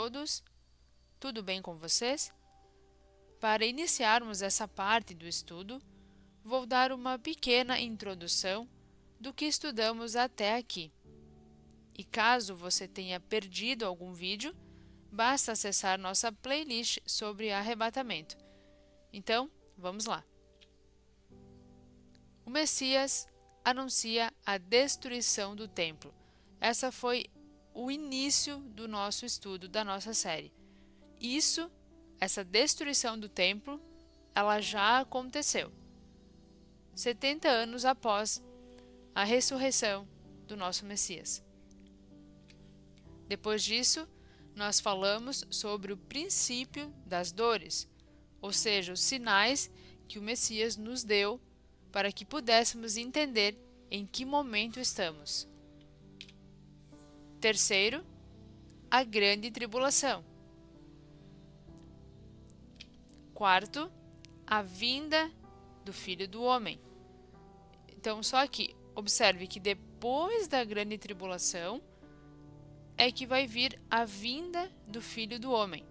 todos, tudo bem com vocês? Para iniciarmos essa parte do estudo, vou dar uma pequena introdução do que estudamos até aqui. E caso você tenha perdido algum vídeo, basta acessar nossa playlist sobre arrebatamento. Então, vamos lá. O Messias anuncia a destruição do templo. Essa foi o início do nosso estudo, da nossa série. Essa destruição do templo, ela já aconteceu 70 anos após a ressurreição do nosso Messias. Depois disso, nós falamos sobre o princípio das dores, ou seja, os sinais que o Messias nos deu para que pudéssemos entender em que momento estamos. Terceiro, a grande tribulação. Quarto, a vinda do Filho do Homem. Então, só que observe que depois da grande tribulação é que vai vir a vinda do Filho do Homem.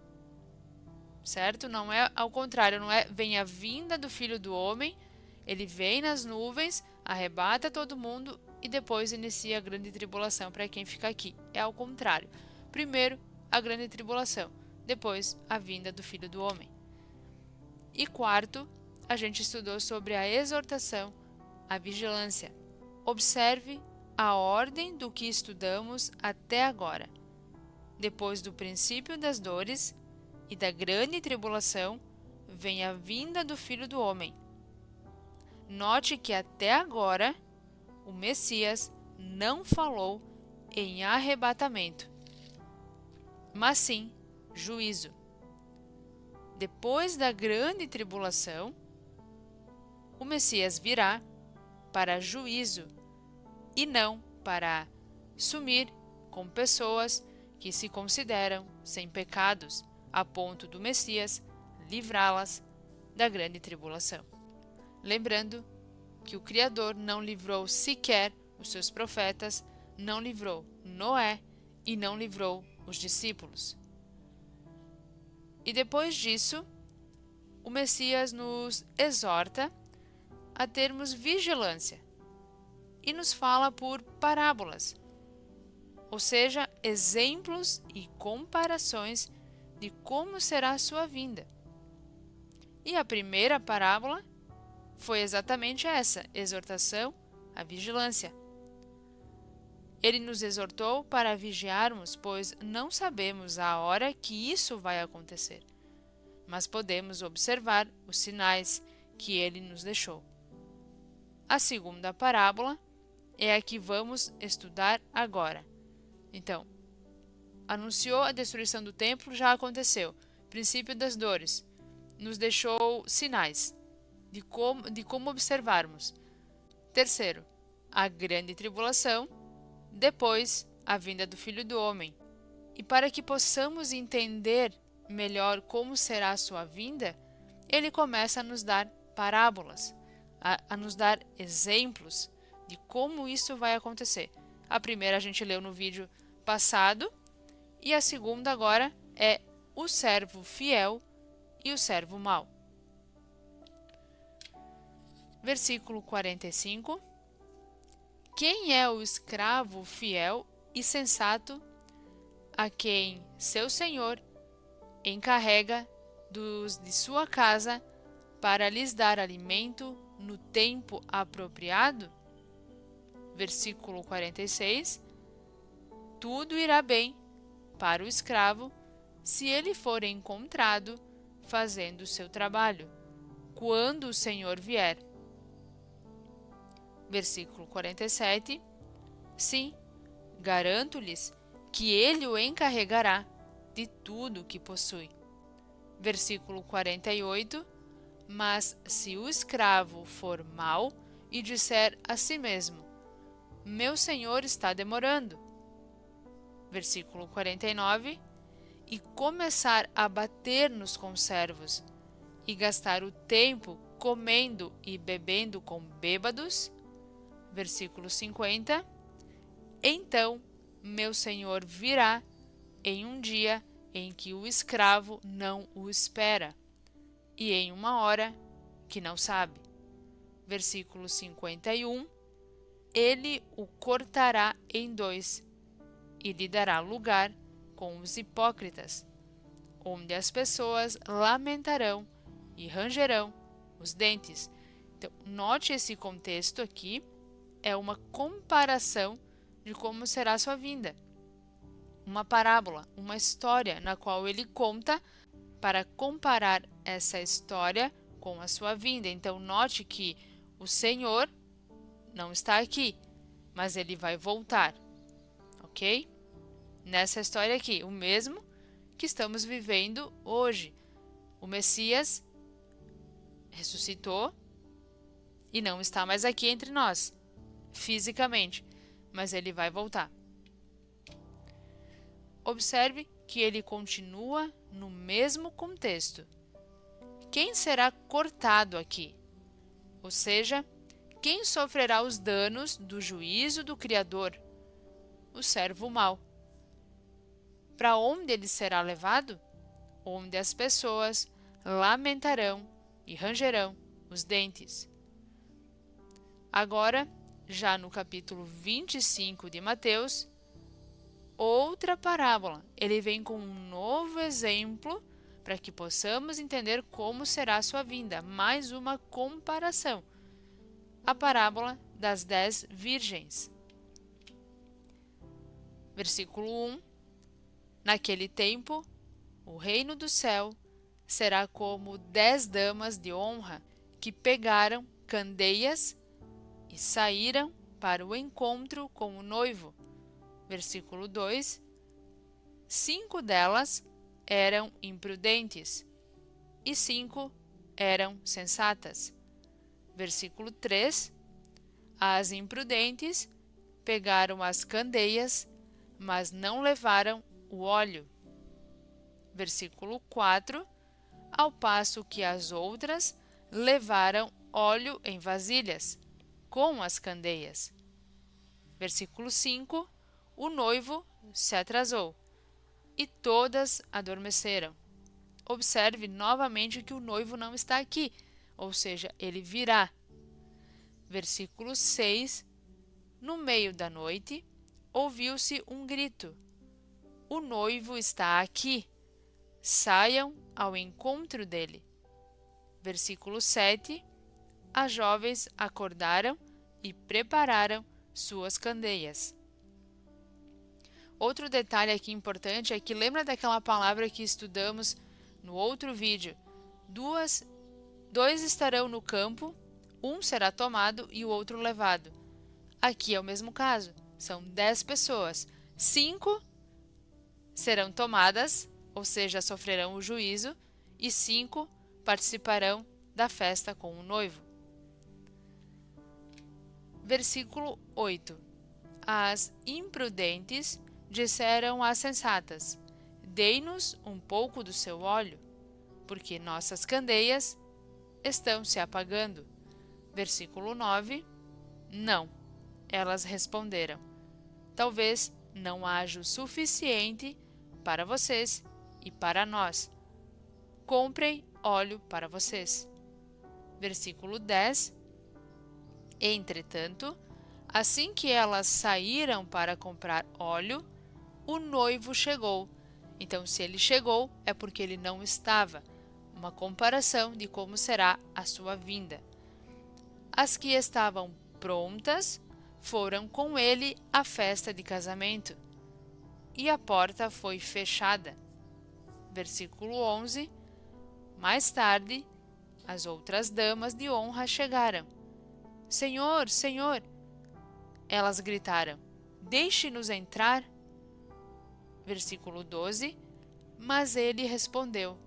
Certo? Não é ao contrário, não é vem a vinda do Filho do Homem, ele vem nas nuvens, arrebata todo mundo e depois inicia a grande tribulação para quem fica aqui. É ao contrário. Primeiro, a grande tribulação, depois a vinda do Filho do Homem. E quarto, a gente estudou sobre a exortação, a vigilância. Observe a ordem do que estudamos até agora. Depois do princípio das dores e da grande tribulação, vem a vinda do Filho do Homem. Note que até agora o Messias não falou em arrebatamento, mas sim juízo. Depois da grande tribulação, o Messias virá para juízo e não para sumir com pessoas que se consideram sem pecados, a ponto do Messias livrá-las da grande tribulação. Lembrando que o Criador não livrou sequer os seus profetas, não livrou Noé e não livrou os discípulos. E depois disso, o Messias nos exorta a termos vigilância e nos fala por parábolas, ou seja, exemplos e comparações de como será a sua vinda. E a primeira parábola foi exatamente essa, exortação à vigilância. Ele nos exortou para vigiarmos, pois não sabemos a hora que isso vai acontecer, mas podemos observar os sinais que ele nos deixou. A segunda parábola é a que vamos estudar agora. Então, anunciou a destruição do templo, já aconteceu. Princípio das dores, nos deixou sinais de como observarmos. Terceiro, a grande tribulação, depois a vinda do Filho do Homem. E para que possamos entender melhor como será a sua vinda, ele começa a nos dar parábolas, a nos dar exemplos de como isso vai acontecer. A primeira a gente leu no vídeo passado e a segunda agora é o servo fiel e o servo mau. Versículo 45. Quem é o escravo fiel e sensato a quem seu senhor encarrega dos de sua casa para lhes dar alimento no tempo apropriado? Versículo 46. Tudo irá bem para o escravo se ele for encontrado fazendo o seu trabalho, quando o Senhor vier. Versículo 47. Sim, garanto-lhes que ele o encarregará de tudo o que possui. Versículo 48. Mas se o escravo for mau e disser a si mesmo: meu senhor está demorando. Versículo 49. E começar a bater nos conservos e gastar o tempo comendo e bebendo com bêbados. Versículo 50. Então meu senhor virá em um dia em que o escravo não o espera, e em uma hora que não sabe. Versículo 51. Ele o cortará em dois e lhe dará lugar com os hipócritas, onde as pessoas lamentarão e rangerão os dentes. Então, note esse contexto aqui, é uma comparação de como será a sua vinda. Uma parábola, uma história na qual ele conta para comparar essa história com a sua vinda. Então, note que o Senhor não está aqui, mas ele vai voltar, ok? Nessa história aqui, o mesmo que estamos vivendo hoje. O Messias ressuscitou e não está mais aqui entre nós, fisicamente, mas ele vai voltar. Observe que ele continua no mesmo contexto. Quem será cortado aqui? Ou seja, quem sofrerá os danos do juízo do Criador? O servo mau. Para onde ele será levado? Onde as pessoas lamentarão e rangerão os dentes. Agora, já no capítulo 25 de Mateus, outra parábola. Ele vem com um novo exemplo para que possamos entender como será a sua vinda. Mais uma comparação. A parábola das 10 virgens. Versículo 1. Naquele tempo, o reino do céu será como 10 damas de honra que pegaram candeias e saíram para o encontro com o noivo. Versículo 2. 5 delas eram imprudentes e 5 eram sensatas. Versículo 3. As imprudentes pegaram as candeias, mas não levaram o óleo. Versículo 4. Ao passo que as outras levaram óleo em vasilhas, com as candeias. Versículo 5. O noivo se atrasou e todas adormeceram. Observe novamente que o noivo não está aqui, ou seja, ele virá. Versículo 6. No meio da noite, ouviu-se um grito: o noivo está aqui, saiam ao encontro dele. Versículo 7. As jovens acordaram e prepararam suas candeias. Outro detalhe aqui importante é que lembra daquela palavra que estudamos no outro vídeo? Dois estarão no campo, um será tomado e o outro levado. Aqui é o mesmo caso, são 10 pessoas. 5 serão tomadas, ou seja, sofrerão o juízo, e 5 participarão da festa com o noivo. Versículo 8. As imprudentes disseram às sensatas: dei-nos um pouco do seu óleo, porque nossas candeias estão se apagando. Versículo 9. Não, elas responderam: talvez não haja o suficiente para vocês e para nós. Comprem óleo para vocês. Versículo 10. Entretanto, assim que elas saíram para comprar óleo, o noivo chegou. Então, se ele chegou, é porque ele não estava. Uma comparação de como será a sua vinda. As que estavam prontas foram com ele à festa de casamento, e a porta foi fechada. Versículo 11. Mais tarde, as outras damas de honra chegaram. Senhor, Senhor! Elas gritaram: deixe-nos entrar. Versículo 12. Mas ele respondeu: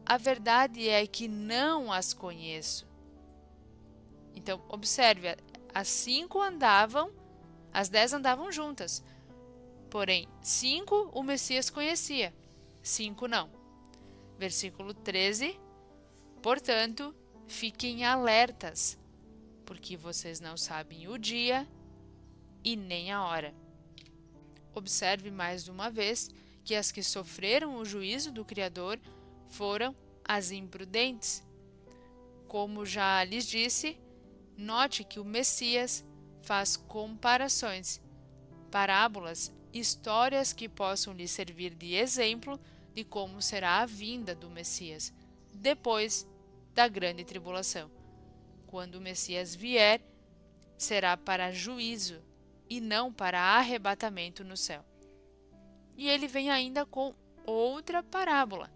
a verdade é que não as conheço. Então, observe, as 5 andavam, as 10 andavam juntas. Porém, 5 o Messias conhecia, 5 não. Versículo 13. Portanto, fiquem alertas, porque vocês não sabem o dia e nem a hora. Observe mais uma vez porque as que sofreram o juízo do Criador foram as imprudentes. Como já lhes disse, note que o Messias faz comparações, parábolas, histórias que possam lhe servir de exemplo de como será a vinda do Messias depois da grande tribulação. Quando o Messias vier, será para juízo e não para arrebatamento no céu. E ele vem ainda com outra parábola,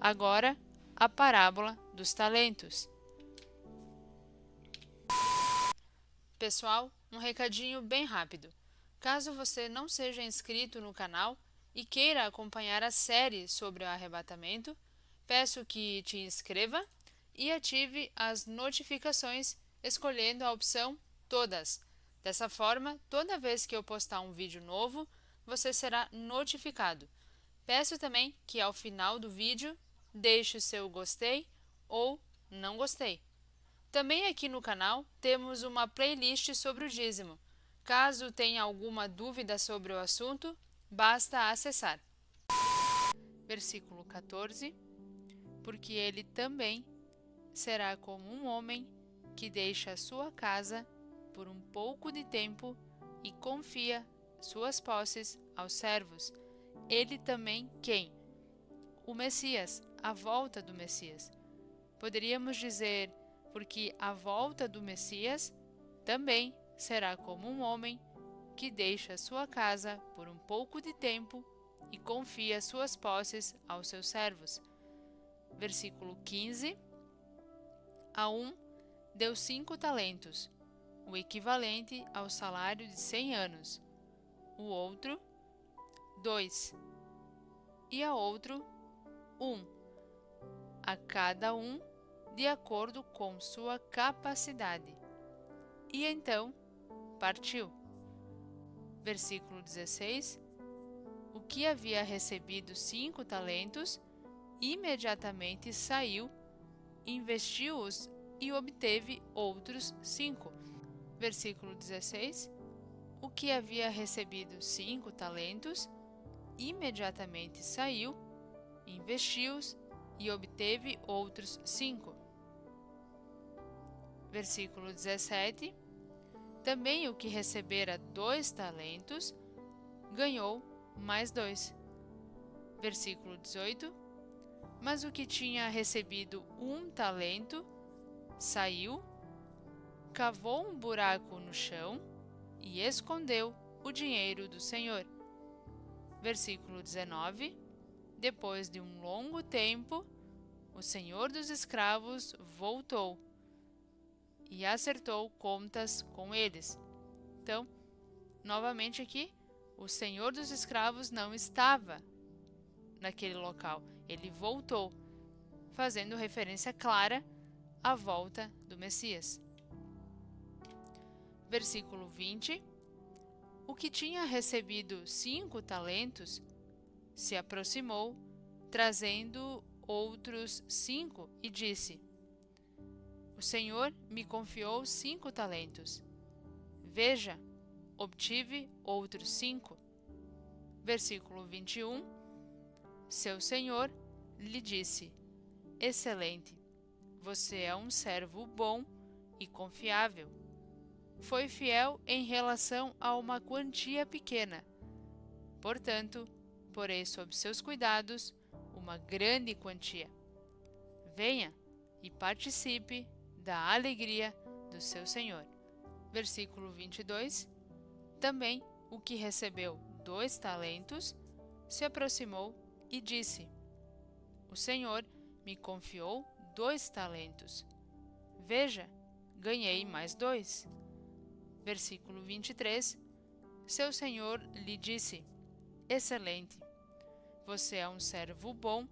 agora a parábola dos talentos. Pessoal, um recadinho bem rápido. Caso você não seja inscrito no canal e queira acompanhar a série sobre o arrebatamento, peço que te inscreva e ative as notificações escolhendo a opção Todas. Dessa forma, toda vez que eu postar um vídeo novo, você será notificado. Peço também que ao final do vídeo deixe o seu gostei ou não gostei. Também aqui no canal temos uma playlist sobre o dízimo. Caso tenha alguma dúvida sobre o assunto, basta acessar. Versículo 14. Porque ele também será como um homem que deixa a sua casa por um pouco de tempo e confia suas posses aos servos. Ele também quem? O Messias, a volta do Messias. Poderíamos dizer, porque a volta do Messias também será como um homem que deixa sua casa por um pouco de tempo e confia suas posses aos seus servos. Versículo 15. A um deu 5 talentos, o equivalente ao salário de 100 anos. O outro, 2. E a outro, 1. A cada um de acordo com sua capacidade. E então partiu. Versículo 16. O que havia recebido 5 talentos, imediatamente saiu, investiu-os e obteve outros 5. Versículo 16. O que havia recebido 5 talentos, imediatamente saiu, investiu-os e obteve outros 5. Versículo 17. Também o que recebera 2 talentos, ganhou mais 2. Versículo 18. Mas o que tinha recebido 1 talento, saiu, cavou um buraco no chão e escondeu o dinheiro do Senhor. Versículo 19. Depois de um longo tempo, o senhor dos escravos voltou e acertou contas com eles. Então, novamente aqui, o senhor dos escravos não estava naquele local. Ele voltou, fazendo referência clara à volta do Messias. Versículo 20. O que tinha recebido 5 talentos se aproximou, trazendo outros 5, e disse: O Senhor me confiou 5 talentos. Veja, obtive outros 5. Versículo 21. Seu Senhor lhe disse: Excelente, você é um servo bom e confiável. Foi fiel em relação a uma quantia pequena. Portanto, porei sob seus cuidados uma grande quantia. Venha e participe da alegria do seu Senhor. Versículo 22. Também o que recebeu 2 talentos se aproximou e disse: O Senhor me confiou 2 talentos. Veja, ganhei mais 2. Versículo 23. Seu Senhor lhe disse: Excelente, você é um servo bom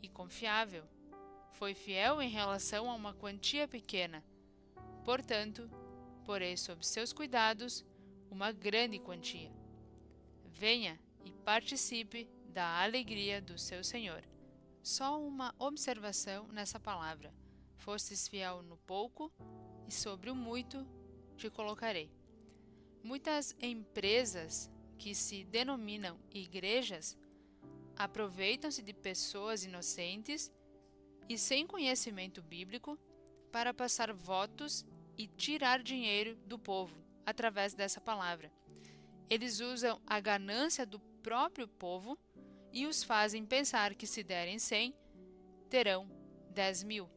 e confiável. Foi fiel em relação a uma quantia pequena. Portanto, porei sob seus cuidados uma grande quantia. Venha e participe da alegria do seu Senhor. Só uma observação nessa palavra. Fostes fiel no pouco, e sobre o muito te colocarei. Muitas empresas que se denominam igrejas aproveitam-se de pessoas inocentes e sem conhecimento bíblico para passar votos e tirar dinheiro do povo através dessa palavra. Eles usam a ganância do próprio povo e os fazem pensar que se derem 100, terão 10.000.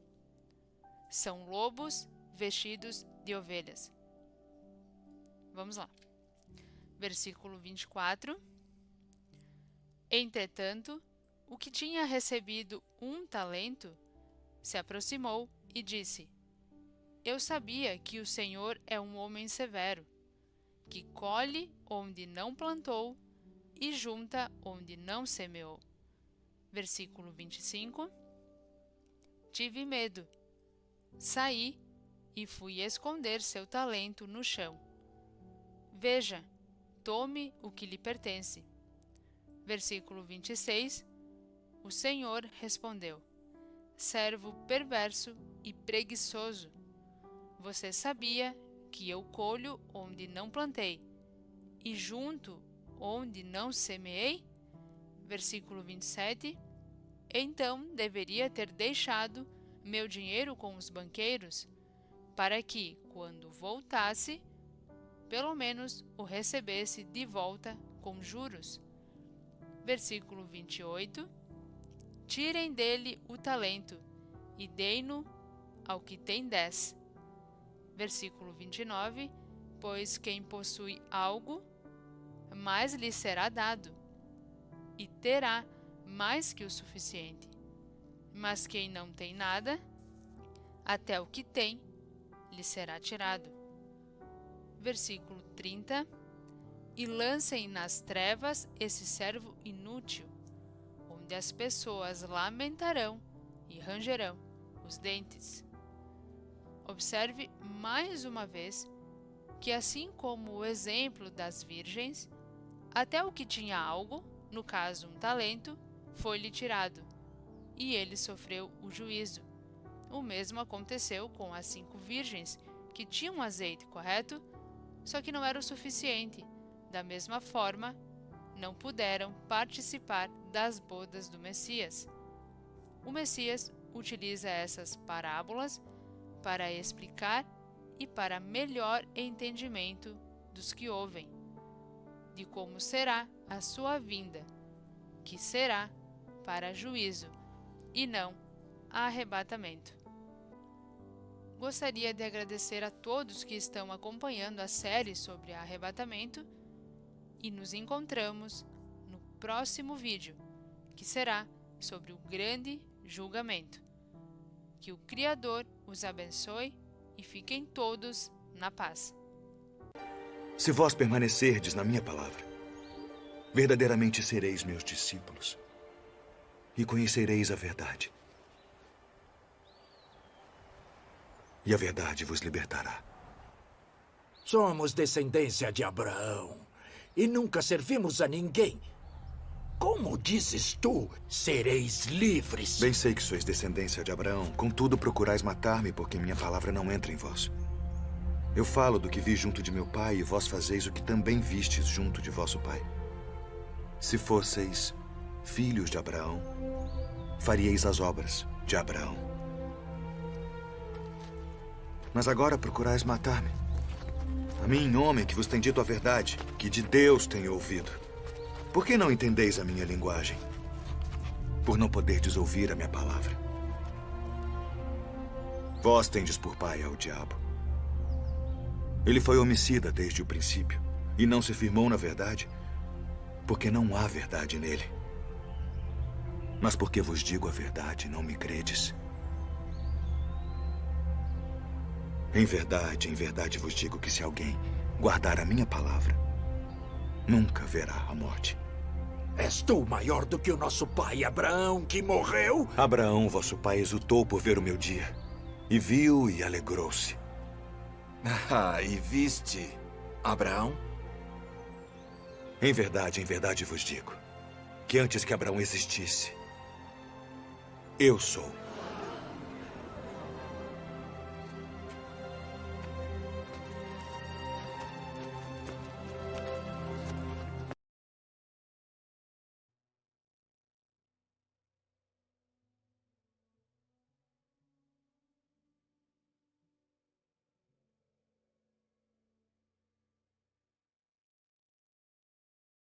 São lobos vestidos de ovelhas. Vamos lá. Versículo 24. Entretanto, o que tinha recebido 1 talento se aproximou e disse: Eu sabia que o Senhor é um homem severo, que colhe onde não plantou e junta onde não semeou. Versículo 25. Tive medo, saí e fui esconder seu talento no chão. Veja, tome o que lhe pertence. Versículo 26. O Senhor respondeu: Servo perverso e preguiçoso, você sabia que eu colho onde não plantei e junto onde não semeei? Versículo 27. Então deveria ter deixado meu dinheiro com os banqueiros, para que, quando voltasse, pelo menos o recebesse de volta com juros. Versículo 28. Tirem dele o talento e deem-no ao que tem 10. Versículo 29. Pois quem possui algo, mais lhe será dado, e terá mais que o suficiente. Mas quem não tem nada, até o que tem lhe será tirado. Versículo 30. E lancem nas trevas esse servo inútil, onde as pessoas lamentarão e rangerão os dentes. Observe mais uma vez que, assim como o exemplo das virgens, até o que tinha algo, no caso 1 talento, foi-lhe tirado, e ele sofreu o juízo. O mesmo aconteceu com as 5 virgens, que tinham azeite, correto? Só que não era o suficiente. Da mesma forma, não puderam participar das bodas do Messias. O Messias utiliza essas parábolas para explicar e para melhor entendimento dos que ouvem, de como será a sua vinda, que será para juízo e não arrebatamento. Gostaria de agradecer a todos que estão acompanhando a série sobre arrebatamento e nos encontramos no próximo vídeo, que será sobre o grande julgamento. Que o Criador os abençoe e fiquem todos na paz. Se vós permanecerdes na minha palavra, verdadeiramente sereis meus discípulos e conhecereis a verdade. E a verdade vos libertará. Somos descendência de Abraão e nunca servimos a ninguém. Como dizes tu, sereis livres? Bem sei que sois descendência de Abraão, contudo procurais matar-me, porque minha palavra não entra em vós. Eu falo do que vi junto de meu pai, e vós fazeis o que também vistes junto de vosso pai. Se fosseis filhos de Abraão, faríeis as obras de Abraão. Mas agora procurais matar-me. A mim, homem que vos tem dito a verdade, que de Deus tenho ouvido. Por que não entendeis a minha linguagem? Por não poderdes ouvir a minha palavra. Vós tendes por pai ao diabo. Ele foi homicida desde o princípio e não se firmou na verdade, porque não há verdade nele. Mas porque vos digo a verdade, não me credes. Em verdade vos digo que se alguém guardar a minha palavra, nunca verá a morte. És tu maior do que o nosso pai Abraão, que morreu? Abraão, vosso pai, exultou por ver o meu dia, e viu e alegrou-se. Ah, e viste Abraão? Em verdade vos digo, que antes que Abraão existisse, eu sou.